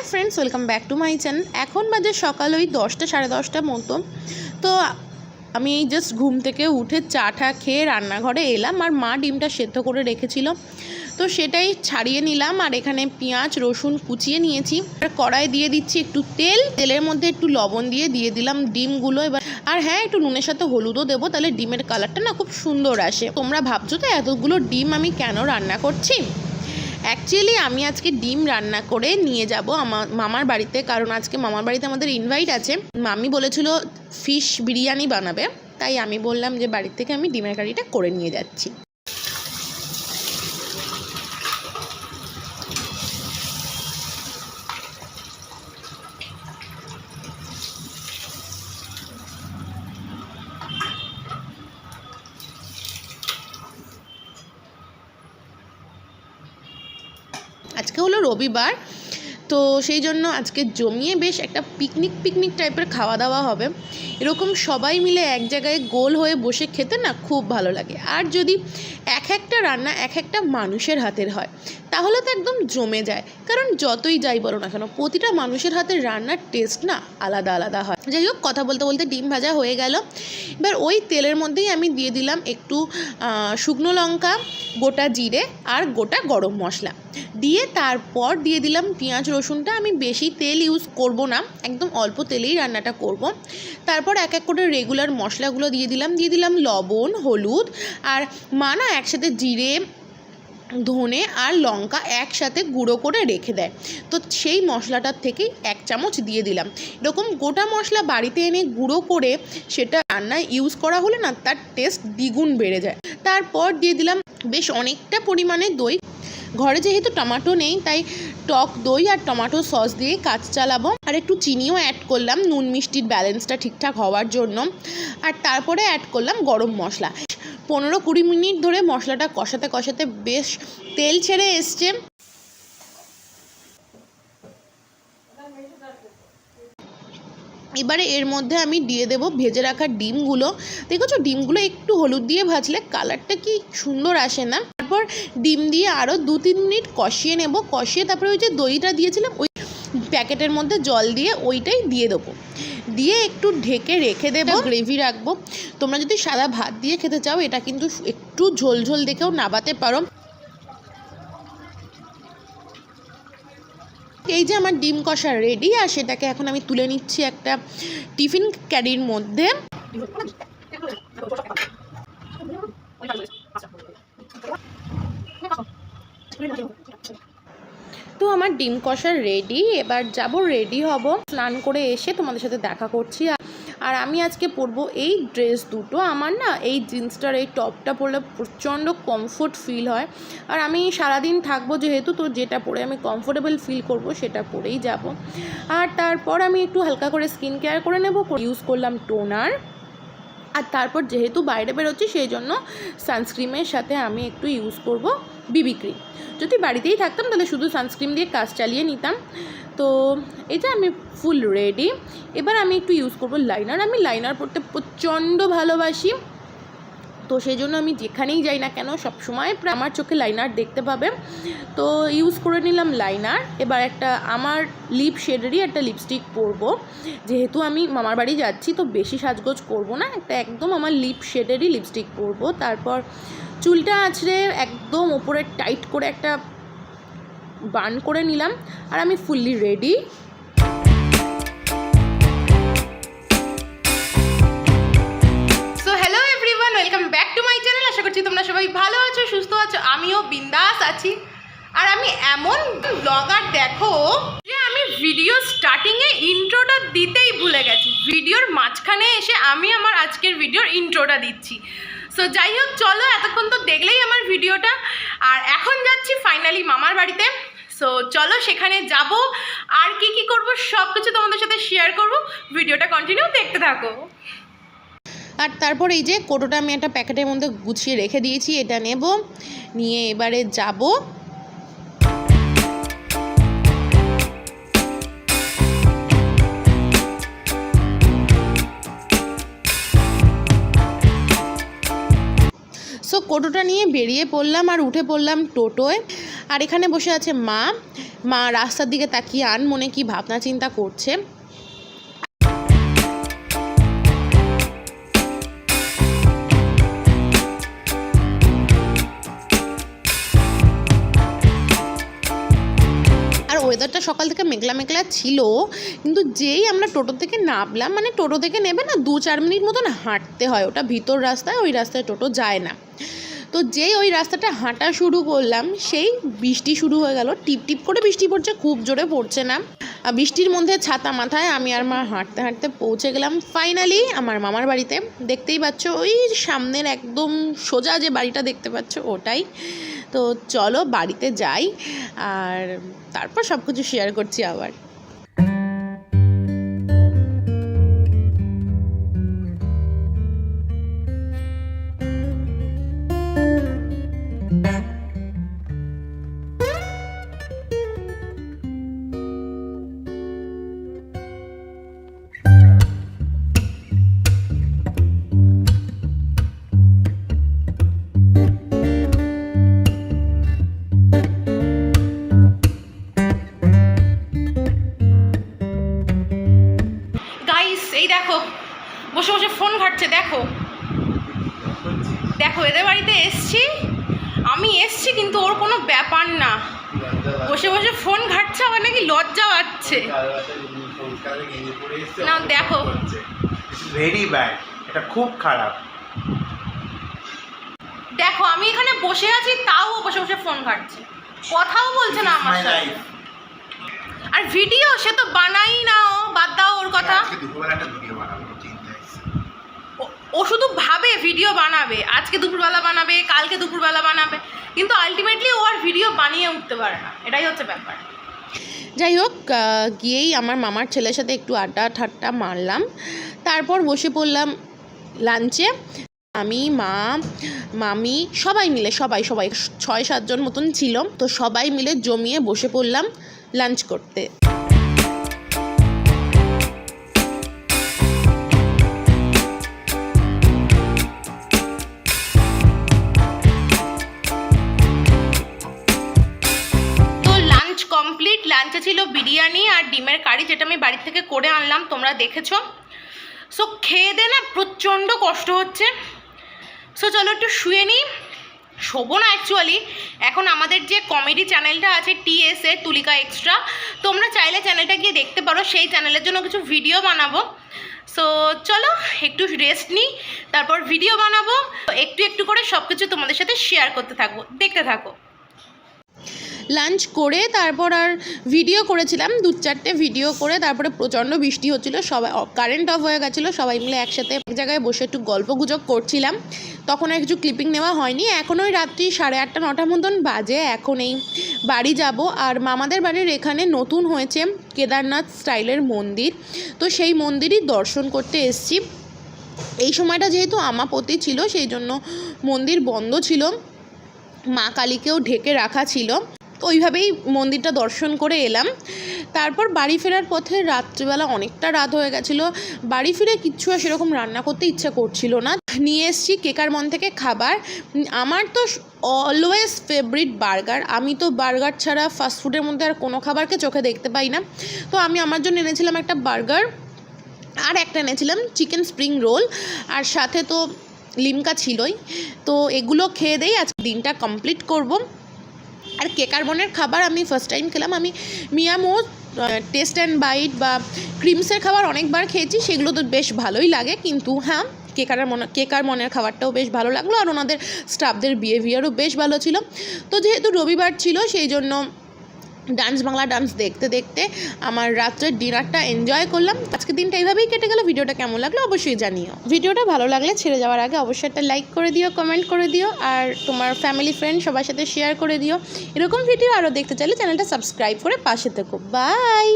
Friends welcome back to my channel. এখন বাজে সকাল ওই 10টা সাড়ে 10টার মতো। তো আমি জাস্ট ঘুম থেকে উঠে চাটা খেয়ে রান্নাঘরে এলাম আর মা ডিমটা সেদ্ধ করে রেখেছিল, তো সেটাই ছাড়িয়ে নিলাম। আর এখানে পেঁয়াজ রসুন কুচিয়ে নিয়েছি। আর কড়াই দিয়ে দিচ্ছি একটু তেলের মধ্যে একটু লবণ দিয়ে দিলাম ডিমগুলো। এবার আর হ্যাঁ, একটু নুনের সাথে হলুদও দেবো, তাহলে ডিমের কালারটা না খুব সুন্দর আসে। তোমরা ভাবছো তো এতগুলো ডিম আমি কেন রান্না করছি? অ্যাকচুয়ালি আমি আজকে ডিম রান্না করে নিয়ে যাব আমার মামার বাড়িতে, কারণ আজকে মামার বাড়িতে আমাদের ইনভাইট আছে। মামি বলেছিল ফিশ বিরিয়ানি বানাবে, তাই আমি বললাম যে বাড়ির থেকে আমি ডিমের কারিটা করে নিয়ে যাচ্ছি। আজকে হলো রবিবার, তো সেই জন্য আজকে জমিয়ে বেশ একটা পিকনিক টাইপের খাওয়া দাওয়া হবে। এরকম সবাই মিলে এক জায়গায় গোল হয়ে বসে খেতে না খুব ভালো লাগে। আর যদি এক একটা রান্না এক একটা মানুষের হাতের হয় তাহলে তো একদম জমে যায়, কারণ যতই যাই বলো না কেন প্রতিটা মানুষের হাতের রান্নার টেস্ট না আলাদা আলাদা হয়। যাই হোক, কথা বলতে বলতে ডিম ভাজা হয়ে গেল। এবার ওই তেলের মধ্যেই আমি দিয়ে দিলাম একটু শুকনো লঙ্কা, গোটা জিরে আর গোটা গরম মশলা দিয়ে তারপর দিয়ে দিলাম পেঁয়াজ রসুনটা। আমি বেশি তেল ইউজ করব না, একদম অল্প তেলেই রান্নাটা করব। তারপর এক এক করে রেগুলার মশলাগুলো দিয়ে দিলাম লবণ, হলুদ। আর মা না একসাথে জিরে, ধনে আর লঙ্কা একসাথে গুঁড়ো করে রেখে দেয়, তো সেই মশলাটার থেকেই এক চামচ দিয়ে দিলাম। এরকম গোটা মশলা বাড়িতে এনে গুঁড়ো করে সেটা রান্নায় ইউজ করা হলে না তার টেস্ট দ্বিগুণ বেড়ে যায়। তারপর দিয়ে দিলাম বেশ অনেকটা পরিমাণে দই। ঘরে যেহেতু টমেটো নেই তাই টক দই আর টমেটো সস দিয়ে কাজ চালাবো। আর একটু চিনিও অ্যাড করলাম নুন মিষ্টির ব্যালেন্সটা ঠিকঠাক হওয়ার জন্য। আর তারপরে অ্যাড করলাম গরম মশলা। 15-20 মিনিট ধরে মশলাটা কষাতে বেশ তেল ছেড়ে এসছে। এবারে এর মধ্যে আমি দিয়ে দেব ভেজে রাখা ডিমগুলো। দেখেছো ডিমগুলো একটু হলুদ দিয়ে ভাজলে কালারটা কি সুন্দর আসে না? তারপর ডিম দিয়ে আরও 2-3 মিনিট কষিয়ে নেব। কষিয়ে তারপরে ওই যে দইটা দিয়েছিলাম ওই প্যাকেটের মধ্যে জল দিয়ে ওইটাই দিয়ে দেবো, দিয়ে একটু ঢেকে রেখে দেবো। গ্রেভি রাখবো। তোমরা যদি সাদা ভাত দিয়ে খেতে চাও এটা কিন্তু একটু ঝোল দেখেও নাবাতে পারো। এই যে আমার ডিম কষা রেডি, আর সেটাকে এখন আমি তুলে নিচ্ছি একটা টিফিন ক্যারির মধ্যে। তো আমার ডিম কষা রেডি, এবার যাব রেডি হব। স্নান করে এসে তোমাদের সাথে দেখা করছি। আর আমি আজকে পরবো এই ড্রেস দুটো। আমার না এই জিন্সটার এই টপটা পরলে প্রচণ্ড কমফোর্ট ফিল হয়। আর আমি সারাদিন থাকবো যেহেতু, তো যেটা পরে আমি কমফোর্টেবল ফিল করব সেটা পরেই যাব। আর তারপর আমি একটু হালকা করে স্কিন কেয়ার করে নেব। ইউজ করলাম টোনার। আর তারপর যেহেতু বাইরে বেরোচ্ছি সেই জন্য সানস্ক্রিমের সাথে আমি একটু ইউজ করব বিবি ক্রিম। যদি বাড়িতেই থাকতাম তাহলে শুধু সানস্ক্রিম দিয়ে কাজ চালিয়ে নিতাম। তো এই যে আমি ফুল রেডি। এবার আমি একটু ইউজ করব লাইনার। আমি লাইনার পরতে প্রচণ্ড ভালোবাসি, তো সেই জন্য আমি যেখানেই যাই না কেন সবসময় প্রায় আমার চোখে লাইনার দেখতে পাবে। তো ইউজ করে নিলাম লাইনার। এবার একটা আমার লিপ শেডেরই একটা লিপস্টিক পরবো, যেহেতু আমি মামার বাড়ি যাচ্ছি তো বেশি সাজগোজ করব না, একটা একদম আমার লিপ শেডেরই লিপস্টিক পরবো। তারপর চুলটা আঁচড়ে একদম ওপরে টাইট করে একটা বান করে নিলাম। আর আমি ফুললি রেডি। আশা করছি তোমরা সবাই ভালো আছো, সুস্থ আছো, আমিও বিন্দাস আছি। আর আমি এমন ব্লগার দেখো যে আমি ভিডিও স্টার্টিংয়ে ইন্ট্রোটা দিতেই ভুলে গেছি, ভিডিওর মাঝখানে এসে আমি আমার আজকের ভিডিওর ইন্ট্রোটা দিচ্ছি। সো যাই হোক, চলো এতক্ষণ তো দেখলেই আমার ভিডিওটা। আর এখন যাচ্ছি ফাইনালি মামার বাড়িতে। সো চলো সেখানে যাব, আর কি করব সব কিছু তোমাদের সাথে শেয়ার করব। ভিডিওটা কন্টিনিউ দেখতে থাকো। আর তারপর এই যে কোটোটা আমি একটা প্যাকেটের মধ্যে গুছিয়ে রেখে দিয়েছি, এটা নেব, নিয়ে এবারে যাব। সো কোটোটা নিয়ে বেরিয়ে পড়লাম আর উঠে পড়লাম টোটোয়। আর এখানে বসে আছে মা। মা রাস্তার দিকে তাকিয়ে মনে কি ভাবনা চিন্তা করছে। আর ওয়েদারটা সকাল থেকে মেঘলা মেঘলা ছিল, কিন্তু যেই আমরা টোটো থেকে নামলাম, মানে টোটো থেকে নেবে না 2-4 মিনিট মতন হাঁটতে হয়, ওটা ভিতর রাস্তায়, ওই রাস্তায় টোটো যায় না। তো যেই ওই রাস্তাটা হাঁটা শুরু করলাম সেই বৃষ্টি শুরু হয়ে গেল। টিপ টিপ করে বৃষ্টি পড়ছে, খুব জোরে পড়ছে না। বৃষ্টির মধ্যে ছাতা মাথায় আমি আর মা হাঁটতে হাঁটতে পৌঁছে গেলাম ফাইনালি আমার মামার বাড়িতে। দেখতেই পাচ্ছ ওই সামনের একদম সোজা যে বাড়িটা দেখতে পাচ্ছ ওটাই। তো চলো বাড়িতে যাই, আর তারপর সব কিছু শেয়ার করছি আবার। এই দেখো বসে বসে ফোন ঘাটছে, দেখো দেখো এদের বাড়িতে আমি এসছি কিন্তু ওর কোনো ব্যাপার না, বসে বসে ফোন ঘাটছে, আবার নাকি লজ্জা পাচ্ছে না। দেখো ভেরি ব্যাড, এটা খুব খারাপ। দেখো আমি এখানে বসে আছি তাও বসে বসে ফোন ঘাটছে, কথাও বলছে না আমার সাথে। আর ভিডিও সে তো বানাই না, ও বাদ দাও ওর কথা। ও শুধু ভাবে ভিডিও বানাবে, আজকে দুপুরবেলা বানাবে, কালকে দুপুরবেলা বানাবে, কিন্তু আলটিমেটলি ও আর ভিডিও বানিয়ে উঠতে পারে না, এটাই হচ্ছে ব্যাপার। যাই হোক, গিয়েই আমার মামার ছেলের সাথে একটু আড্ডা ঠাট্টা মারলাম, তারপর বসে পড়লাম লাঞ্চে। আমি, মা, মামি সবাই মিলে, সবাই 6-7 জন মতন ছিল, তো সবাই মিলে জমিয়ে বসে পড়লাম লাঞ্চ করতে। কমপ্লিট। লাঞ্চে ছিল বিরিয়ানি আর ডিমের কারি, যেটা আমি বাড়ি থেকে করে আনলাম, তোমরা দেখেছো। সো খেয়ে দে না প্রচণ্ড কষ্ট হচ্ছে। সো চলো একটু শুয়ে নিই, শোবো না অ্যাকচুয়ালি। এখন আমাদের যে কমেডি চ্যানেলটা আছে TSA তুলিকা এক্সট্রা, তোমরা চাইলে চ্যানেলটা গিয়ে দেখতে পারো, সেই চ্যানেলের জন্য কিছু ভিডিও বানাবো। সো চলো একটু রেস্ট নিই, তারপর ভিডিও বানাবো, একটু একটু করে সব কিছু তোমাদের সাথে শেয়ার করতে থাকবো, দেখতে থাকো। লাঞ্চ করে তারপর আর ভিডিও করেছিলাম, 2-4টে ভিডিও করে তারপরে প্রচণ্ড বৃষ্টি হচ্ছিলো, সবাই কারেন্ট অফ হয়ে গেছিলো, সবাই মিলে একসাথে এক জায়গায় বসে একটু গল্প গুজব করছিলাম, তখন আর কিছু ক্লিপিং নেওয়া হয়নি। এখন ওই রাত্রি 8:30-9টা মতন বাজে, এখন এই বাড়ি যাব। আর মামাদের বাড়ির এখানে নতুন হয়েছে কেদারনাথ স্টাইলের মন্দির, তো সেই মন্দিরই দর্শন করতে এসছি। এই সময়টা যেহেতু আমাপতি ছিল সেই জন্য মন্দির বন্ধ ছিল, মা কালীকেও ঢেকে রাখা ছিল, তো ওইভাবেই মন্দিরটা দর্শন করে এলাম। তারপর বাড়ি ফেরার পথে রাত্রিবেলা অনেকটা রাত হয়ে গেছিলো, বাড়ি ফিরে কিচ্ছু আর সেরকম রান্না করতে ইচ্ছা করছিল না। নিয়ে এসেছি কেকার মন থেকে খাবার। আমার তো অলওয়েজ ফেভারিট বার্গার, আমি তো বার্গার ছাড়া ফাস্টফুডের মধ্যে আর কোনো খাবারকে চোখে দেখতে পাই না। তো আমি আমার জন্য এনেছিলাম একটা বার্গার, আর একটা এনেছিলাম চিকেন স্প্রিং রোল, আর সাথে তো লিমকা ছিলই। তো এগুলো খেয়ে দেই, আজকে দিনটা কমপ্লিট করব। আর কেকার বনের খাবার আমি ফার্স্ট টাইম খেলাম। আমি মিয়ামো, টেস্ট অ্যান্ড বাইট বা ক্রিমসের খাবার অনেকবার খেয়েছি, সেগুলো তো বেশ ভালোই লাগে, কিন্তু হ্যাঁ কেকার মনের খাবারটাও বেশ ভালো লাগলো, আর ওনাদের স্টাফদের বিহেভিয়ারও বেশ ভালো ছিল। তো যেহেতু রবিবার ছিল সেই জন্য ডান্স বাংলা ডান্স দেখতে দেখতে আমার রাত্রের ডিনারটা এনজয় করলাম। আজকে দিনটা এইভাবেই কেটে গেল। ভিডিওটা কেমন লাগলো অবশ্যই জানিও। ভিডিওটা ভালো লাগলে ছেড়ে যাওয়ার আগে অবশ্যই একটা লাইক করে দিও, কমেন্ট করে দিও, আর তোমার ফ্যামিলি ফ্রেন্ড সবার সাথে শেয়ার করে দিও। এরকম ভিডিও আরও দেখতে চাইলে চ্যানেলটা সাবস্ক্রাইব করে পাশে থেকো। বাই।